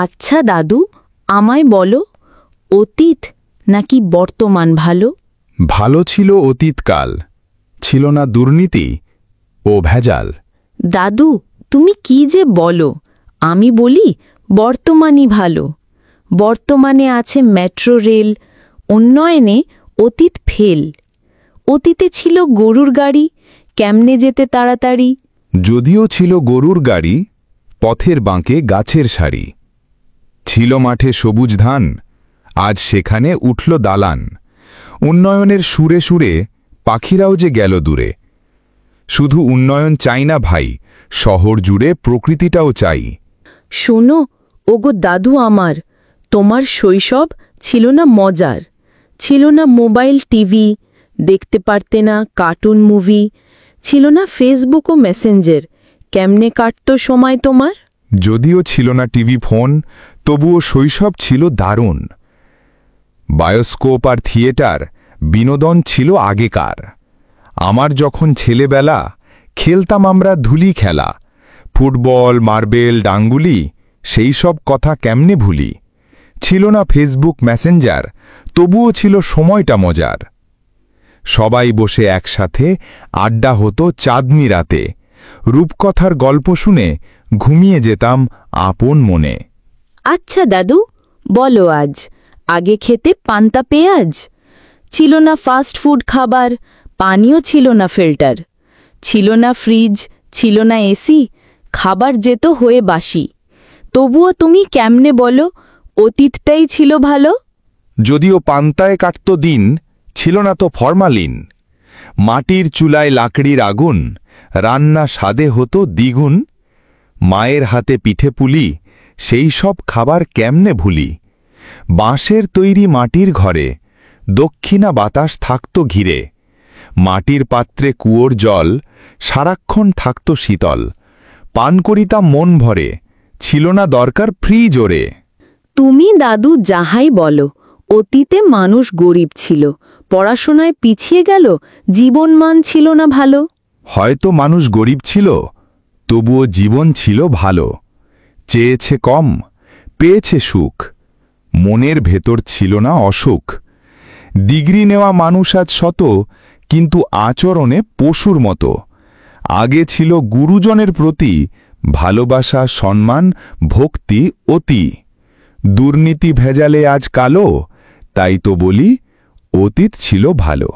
আচ্ছা দাদু, আমায় বলো, অতীত নাকি বর্তমান ভালো? ভালো ছিল অতীতকাল, ছিল না দুর্নীতি ও ভেজাল। দাদু, তুমি কি যে বলো, আমি বলি বর্তমানই ভালো। বর্তমানে আছে মেট্রো রেল, উন্নয়নে অতীত ফেল। অতীতে ছিল গরুর গাড়ি, কেমনে যেতে তাড়াতাড়ি। যদিও ছিল গরুর গাড়ি, পথের বাঁকে গাছের সারি। ছিল মাঠে সবুজ ধান, আজ সেখানে উঠল দালান। উন্নয়নের সুরে সুরে পাখিরাও যে গেল দূরে। শুধু উন্নয়ন চাই না ভাই, শহর জুড়ে প্রকৃতিটাও চাই। শোনো ওগো দাদু আমার, তোমার শৈশব ছিল না মজার। ছিল না মোবাইল টিভি, দেখতে পারতে না কার্টুন মুভি। ছিল না ফেসবুক ও মেসেঞ্জার, কেমনে কাটতো সময় তোমার? যদিও ছিল না টিভি ফোন, তবুও শৈশব ছিল দারুণ। বায়োস্কোপ আর থিয়েটার বিনোদন ছিল আগেকার। আমার যখন ছেলেবেলা, খেলতাম আমরা ধুলি খেলা। ফুটবল, মার্বেল, ডাঙ্গুলি, সেই সব কথা কেমনে ভুলি। ছিল না ফেসবুক মেসেঞ্জার, তবুও ছিল সময়টা মজার। সবাই বসে একসাথে আড্ডা হতো চাঁদনি রাতে। রূপকথার গল্প শুনে ঘুমিয়ে যেতাম আপন মনে। আচ্ছা দাদু, বলো আজ, আগে খেতে পান্তা পেঁয়াজ? ছিল না ফাস্ট ফুড খাবার, পানিও ছিল না ফিল্টার। ছিল না ফ্রিজ, ছিল না এসি, খাবার যেত হয়ে বাসি। তবুও তুমি কেমনে বলো, অতীতটাই ছিল ভালো? যদিও পান্তায় কাটত দিন, ছিল না তো ফরমালিন। মাটির চুলায় লাকড়ির আগুন, রান্না স্বাদে হতো দ্বিগুণ। মায়ের হাতে পিঠে পুলি, সেই সব খাবার কেমনে ভুলি। বাঁশের তৈরি মাটির ঘরে, দক্ষিণা বাতাস থাকত ঘিরে। মাটির পাত্রে কুয়োর জল, সারাক্ষণ থাকত শীতল। পান করিতাম মন ভরে, ছিল না দরকার ফ্রিজ ওরে। তুমি দাদু যাহাই বলো, অতীতে মানুষ গরিব ছিল, পড়াশোনায় পিছিয়ে গেল, জীবনমান ছিল না ভালো। হয়তো মানুষ গরিব ছিল, তবুও জীবন ছিল ভালো। চেয়েছে কম, পেয়েছে সুখ, মনের ভেতর ছিল না অসুখ। ডিগ্রি নেওয়া মানুষ আজ শত, কিন্তু আচরণে পশুর মতো। আগে ছিল গুরুজনের প্রতি ভালোবাসা, সম্মান, ভক্তি অতি। দুর্নীতি ভেজালে আজ কালো, তাই তো বলি অতীত ছিল ভালো।